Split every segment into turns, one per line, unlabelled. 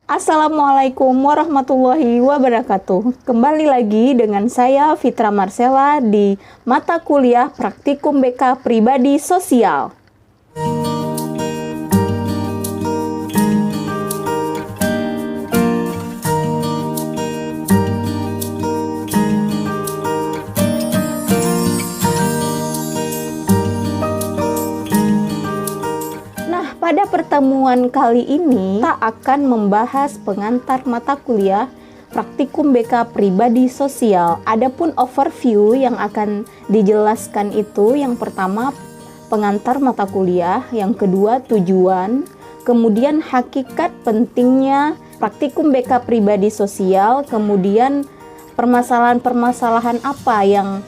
Assalamualaikum warahmatullahi wabarakatuh. Kembali lagi dengan saya Fitra Marcella di mata kuliah Praktikum BK Pribadi Sosial. Pada pertemuan kali ini, kita akan membahas pengantar mata kuliah Praktikum BK Pribadi Sosial. Adapun overview yang akan dijelaskan itu, yang pertama pengantar mata kuliah, yang kedua tujuan, kemudian hakikat pentingnya Praktikum BK Pribadi Sosial, kemudian permasalahan-permasalahan apa yang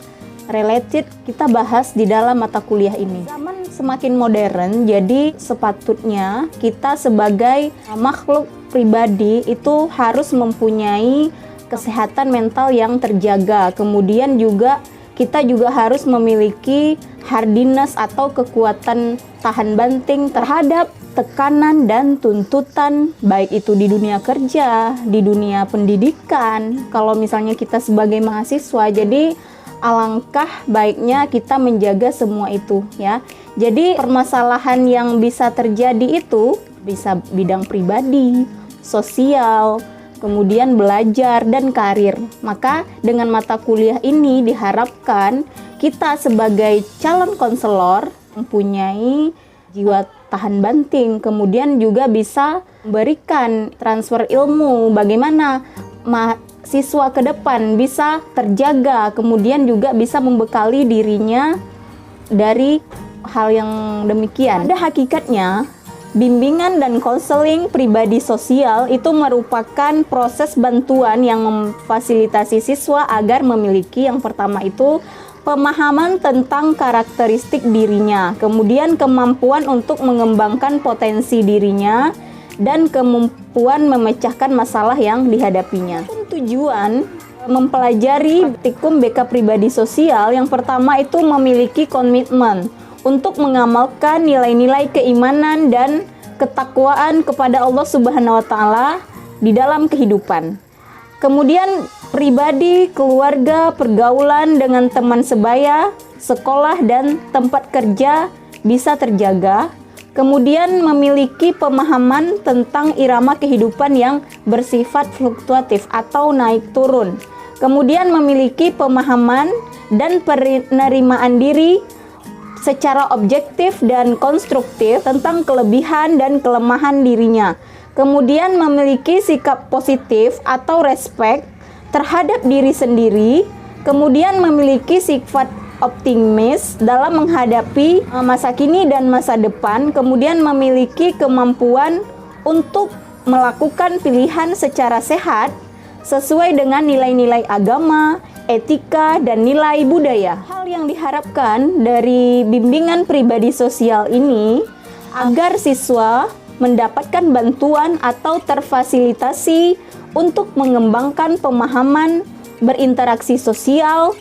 related kita bahas di dalam mata kuliah ini. Zaman semakin modern, jadi sepatutnya kita sebagai makhluk pribadi itu harus mempunyai kesehatan mental yang terjaga. Kemudian juga kita juga harus memiliki hardiness atau kekuatan tahan banting terhadap tekanan dan tuntutan, baik itu di dunia kerja, di dunia pendidikan. Kalau misalnya kita sebagai mahasiswa, jadi alangkah baiknya kita menjaga semua itu ya. Jadi permasalahan yang bisa terjadi itu bisa bidang pribadi, sosial, kemudian belajar dan karir. Maka dengan mata kuliah ini diharapkan kita sebagai calon konselor mempunyai jiwa tahan banting, kemudian juga bisa memberikan transfer ilmu bagaimana siswa ke depan bisa terjaga, kemudian juga bisa membekali dirinya dari hal yang demikian. Pada hakikatnya, bimbingan dan konseling pribadi sosial itu merupakan proses bantuan yang memfasilitasi siswa agar memiliki yang pertama itu pemahaman tentang karakteristik dirinya, kemudian kemampuan untuk mengembangkan potensi dirinya, dan kemampuan memecahkan masalah yang dihadapinya. Tujuan mempelajari praktikum BK Pribadi Sosial yang pertama itu memiliki komitmen untuk mengamalkan nilai-nilai keimanan dan ketakwaan kepada Allah Subhanahu wa Ta'ala di dalam kehidupan. Kemudian pribadi, keluarga, pergaulan dengan teman sebaya, sekolah dan tempat kerja bisa terjaga. Kemudian memiliki pemahaman tentang irama kehidupan yang bersifat fluktuatif atau naik turun. Kemudian memiliki pemahaman dan penerimaan diri secara objektif dan konstruktif tentang kelebihan dan kelemahan dirinya. Kemudian memiliki sikap positif atau respect terhadap diri sendiri. Kemudian memiliki sifat optimis dalam menghadapi masa kini dan masa depan, kemudian memiliki kemampuan untuk melakukan pilihan secara sehat sesuai dengan nilai-nilai agama, etika, dan nilai budaya. Hal yang diharapkan dari bimbingan pribadi sosial ini agar siswa mendapatkan bantuan atau terfasilitasi untuk mengembangkan pemahaman berinteraksi sosial,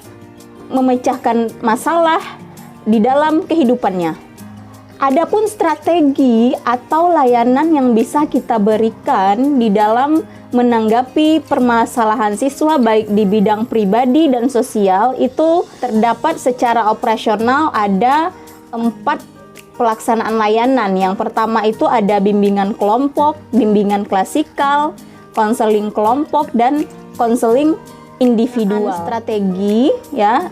memecahkan masalah di dalam kehidupannya. Adapun strategi atau layanan yang bisa kita berikan di dalam menanggapi permasalahan siswa baik di bidang pribadi dan sosial itu terdapat secara operasional ada 4 pelaksanaan layanan. Yang pertama itu ada bimbingan kelompok, bimbingan klasikal, konseling kelompok, dan konseling individual.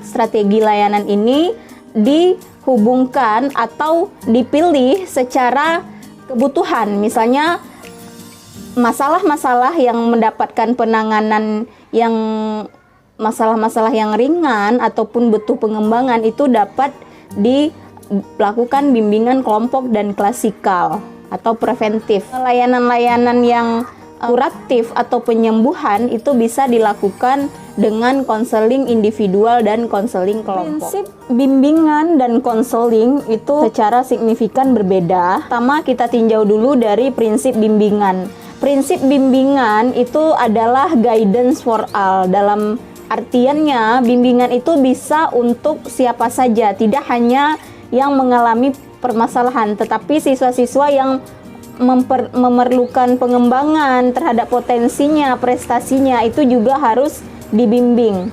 Strategi layanan ini dihubungkan atau dipilih secara kebutuhan. Misalnya masalah-masalah yang mendapatkan penanganan yang masalah-masalah yang ringan ataupun butuh pengembangan itu dapat dilakukan bimbingan kelompok dan klasikal atau preventif. Layanan-layanan yang kuratif atau penyembuhan itu bisa dilakukan dengan konseling individual dan konseling kelompok. Prinsip bimbingan dan konseling itu secara signifikan berbeda. Pertama, kita tinjau dulu dari prinsip bimbingan. Prinsip bimbingan itu adalah guidance for all. Dalam artiannya, bimbingan itu bisa untuk siapa saja, tidak hanya yang mengalami permasalahan, tetapi siswa-siswa yang memerlukan pengembangan terhadap potensinya, prestasinya, itu juga harus dibimbing.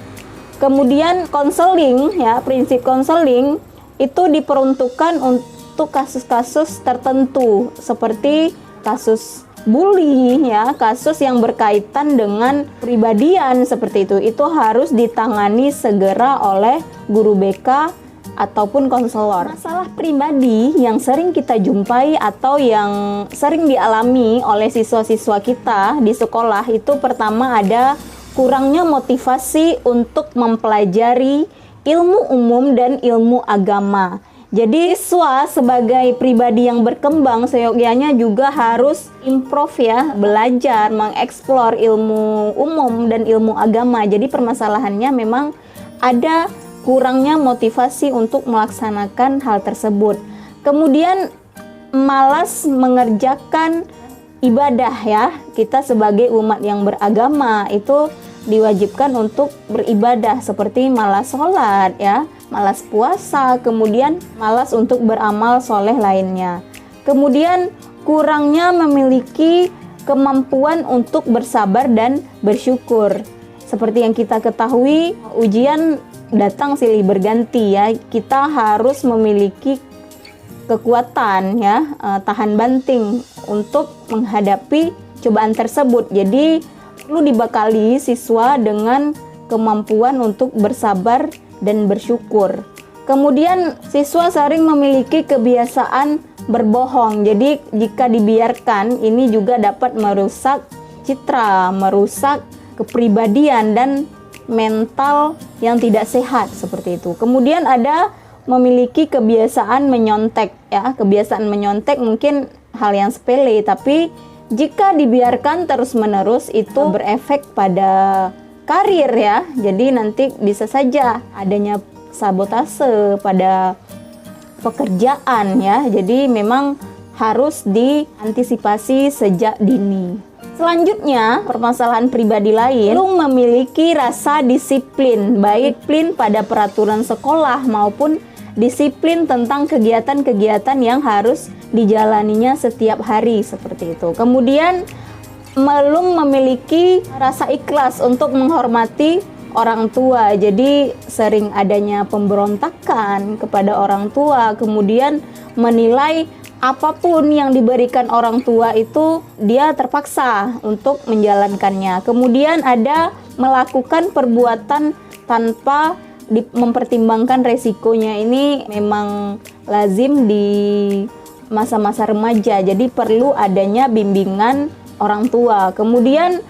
Kemudian konseling, ya, prinsip konseling itu diperuntukkan untuk kasus-kasus tertentu seperti kasus bully, ya, kasus yang berkaitan dengan pribadian seperti itu harus ditangani segera oleh guru BK ataupun konselor. Masalah pribadi yang sering kita jumpai atau yang sering dialami oleh siswa-siswa kita di sekolah itu pertama ada kurangnya motivasi untuk mempelajari ilmu umum dan ilmu agama. Jadi siswa sebagai pribadi yang berkembang seyogyanya juga harus improve, ya, belajar, mengeksplor ilmu umum dan ilmu agama. Jadi permasalahannya memang ada kurangnya motivasi untuk melaksanakan hal tersebut. Kemudian malas mengerjakan ibadah, ya. Kita sebagai umat yang beragama itu diwajibkan untuk beribadah seperti malas sholat, ya, malas puasa, kemudian malas untuk beramal soleh lainnya. Kemudian kurangnya memiliki kemampuan untuk bersabar dan bersyukur. Seperti yang kita ketahui, ujian datang silih berganti, ya. Kita harus memiliki kekuatan, ya, tahan banting untuk menghadapi cobaan tersebut. Jadi perlu dibekali siswa dengan kemampuan untuk bersabar dan bersyukur. Kemudian siswa sering memiliki kebiasaan berbohong. Jadi jika dibiarkan ini juga dapat merusak citra, merusak kepribadian dan mental yang tidak sehat seperti itu. Kemudian ada memiliki kebiasaan menyontek, ya. Kebiasaan menyontek mungkin hal yang sepele, tapi jika dibiarkan terus-menerus itu berefek pada karir, ya. Jadi nanti bisa saja adanya sabotase pada pekerjaan, ya. Jadi memang harus diantisipasi sejak dini. Selanjutnya, permasalahan pribadi lain belum memiliki rasa disiplin, baik disiplin pada peraturan sekolah maupun disiplin tentang kegiatan-kegiatan yang harus dijalaninya setiap hari seperti itu. Kemudian belum memiliki rasa ikhlas untuk menghormati orang tua. Jadi sering adanya pemberontakan kepada orang tua, kemudian menilai apapun yang diberikan orang tua itu dia terpaksa untuk menjalankannya. Kemudian ada melakukan perbuatan tanpa mempertimbangkan resikonya. Ini memang lazim di masa-masa remaja, jadi perlu adanya bimbingan orang tua. Kemudian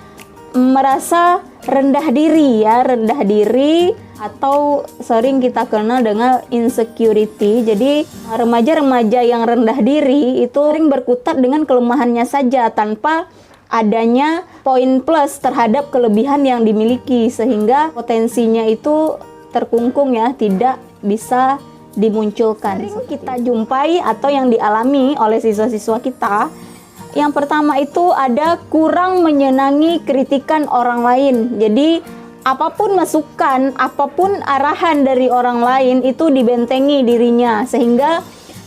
merasa rendah diri, ya, rendah diri atau sering kita kenal dengan insecurity. Jadi remaja-remaja yang rendah diri itu sering berkutat dengan kelemahannya saja tanpa adanya poin plus terhadap kelebihan yang dimiliki, sehingga potensinya itu terkungkung, ya, tidak bisa dimunculkan. Sering kita jumpai atau yang dialami oleh siswa-siswa kita, yang pertama itu ada kurang menyenangi kritikan orang lain. Jadi apapun masukan, apapun arahan dari orang lain itu dibentengi dirinya sehingga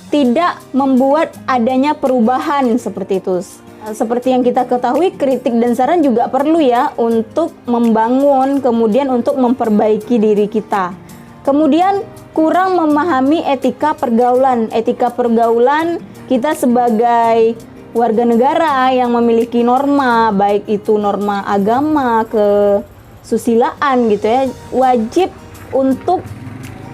tidak membuat adanya perubahan seperti itu. Seperti yang kita ketahui, kritik dan saran juga perlu, ya, untuk membangun, kemudian untuk memperbaiki diri kita. Kemudian kurang memahami etika pergaulan. Etika pergaulan kita sebagai warga negara yang memiliki norma, baik itu norma agama, kesusilaan gitu, ya, wajib untuk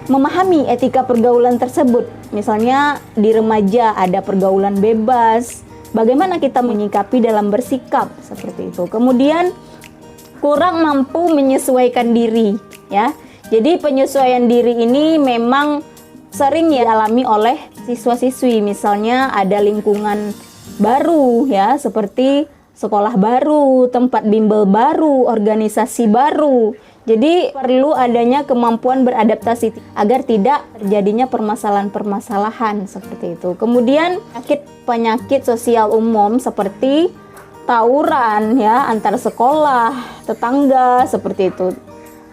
memahami etika pergaulan tersebut. Misalnya di remaja ada pergaulan bebas, bagaimana kita menyikapi dalam bersikap seperti itu. Kemudian kurang mampu menyesuaikan diri, ya. Jadi penyesuaian diri ini memang sering dialami oleh siswa-siswi. Misalnya ada lingkungan baru, ya, seperti sekolah baru, tempat bimbel baru, organisasi baru. Jadi perlu adanya kemampuan beradaptasi agar tidak terjadinya permasalahan-permasalahan seperti itu. Kemudian penyakit sosial umum seperti tawuran, ya, antar sekolah, tetangga seperti itu.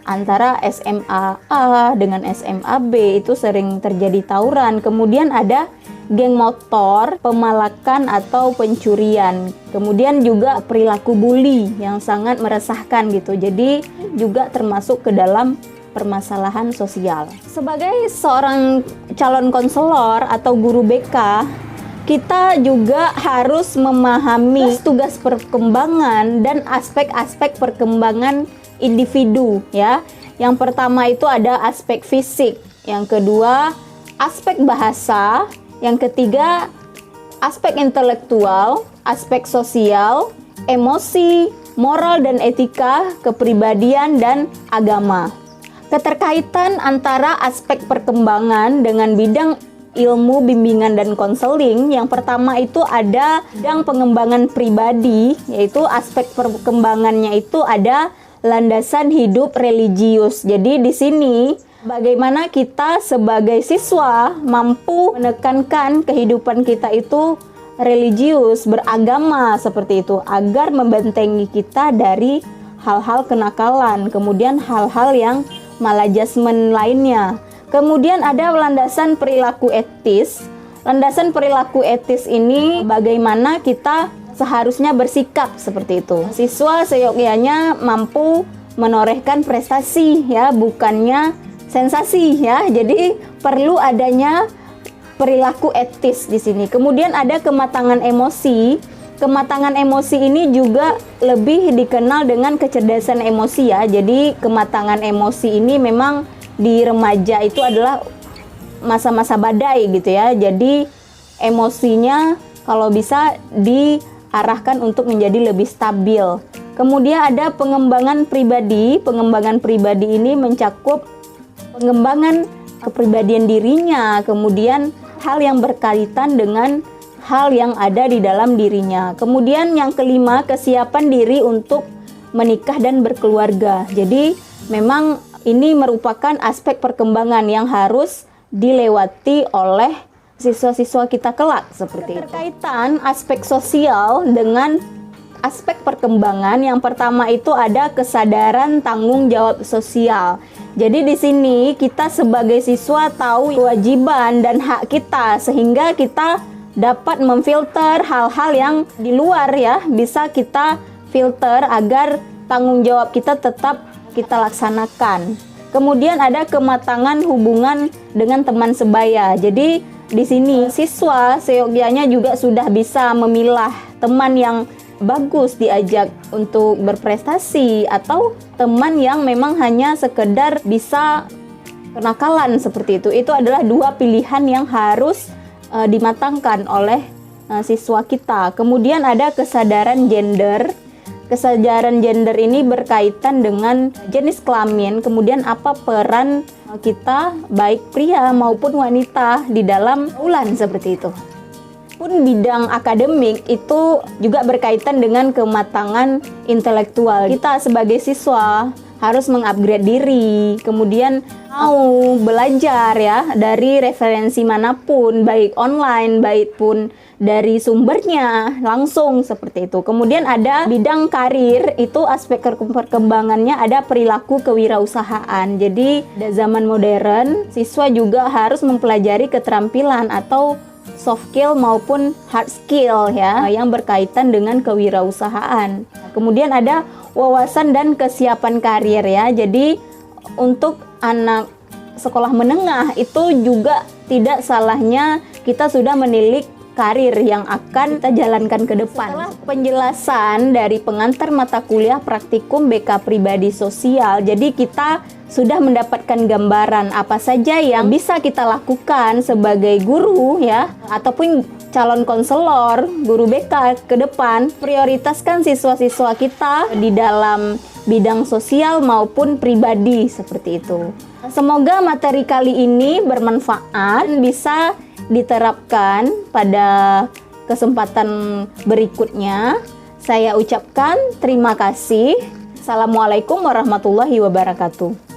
Antara SMA A dengan SMA B itu sering terjadi tawuran. Kemudian ada geng motor, pemalakan atau pencurian. Kemudian juga perilaku bully yang sangat meresahkan gitu. Jadi juga termasuk ke dalam permasalahan sosial. Sebagai seorang calon konselor atau guru BK, kita juga harus memahami tugas perkembangan dan aspek-aspek perkembangan individu ya. Yang pertama itu ada aspek fisik, yang kedua aspek bahasa, yang ketiga aspek intelektual, aspek sosial, emosi, moral dan etika, kepribadian dan agama. Keterkaitan antara aspek perkembangan dengan bidang ilmu bimbingan dan konseling, yang pertama itu ada bidang pengembangan pribadi, yaitu aspek perkembangannya itu ada landasan hidup religius. Jadi di sini bagaimana kita sebagai siswa mampu menekankan kehidupan kita itu religius, beragama seperti itu, agar membentengi kita dari hal-hal kenakalan, kemudian hal-hal yang maladjustment lainnya. Kemudian ada landasan perilaku etis. Landasan perilaku etis ini bagaimana kita seharusnya bersikap seperti itu. Siswa seyogyanya mampu menorehkan prestasi ya, bukannya sensasi ya. Jadi perlu adanya perilaku etis di sini. Kemudian ada kematangan emosi. Kematangan emosi ini juga lebih dikenal dengan kecerdasan emosi ya. Jadi kematangan emosi ini memang di remaja itu adalah masa-masa badai gitu ya. Jadi emosinya kalau bisa diarahkan untuk menjadi lebih stabil. Kemudian ada pengembangan pribadi. Pengembangan pribadi ini mencakup pengembangan kepribadian dirinya, kemudian hal yang berkaitan dengan hal yang ada di dalam dirinya. Kemudian yang kelima, kesiapan diri untuk menikah dan berkeluarga. Jadi memang ini merupakan aspek perkembangan yang harus dilewati oleh siswa-siswa kita kelak seperti itu. Berkaitan aspek sosial dengan aspek perkembangan, yang pertama itu ada kesadaran tanggung jawab sosial. Jadi di sini kita sebagai siswa tahu kewajiban dan hak kita, sehingga kita dapat memfilter hal-hal yang di luar ya, bisa kita filter agar tanggung jawab kita tetap kita laksanakan. Kemudian ada kematangan hubungan dengan teman sebaya. Jadi di sini siswa seyogyanya juga sudah bisa memilah teman yang bagus diajak untuk berprestasi atau teman yang memang hanya sekedar bisa kenakalan seperti itu. Itu adalah dua pilihan yang harus dimatangkan oleh siswa kita. Kemudian ada kesadaran gender. Kesadaran gender ini berkaitan dengan jenis kelamin, kemudian apa peran kita baik pria maupun wanita di dalam pergaulan seperti itu. Pun bidang akademik itu juga berkaitan dengan kematangan intelektual. Kita sebagai siswa harus mengupgrade diri, kemudian mau belajar ya dari referensi manapun, baik online, baik pun dari sumbernya langsung seperti itu. Kemudian ada bidang karir, itu aspek perkembangannya ada perilaku kewirausahaan. Jadi di zaman modern, siswa juga harus mempelajari keterampilan atau soft skill maupun hard skill ya, yang berkaitan dengan kewirausahaan. Kemudian ada wawasan dan kesiapan karir ya. Jadi untuk anak sekolah menengah itu juga tidak salahnya kita sudah menilik karir yang akan kita jalankan ke depan. Setelah penjelasan dari pengantar mata kuliah praktikum BK Pribadi Sosial, jadi kita sudah mendapatkan gambaran apa saja yang bisa kita lakukan sebagai guru ya, ataupun calon konselor, guru BK ke depan. Prioritaskan siswa-siswa kita di dalam bidang sosial maupun pribadi seperti itu. Semoga materi kali ini bermanfaat, bisa diterapkan pada kesempatan berikutnya. Saya ucapkan terima kasih. Assalamualaikum warahmatullahi wabarakatuh.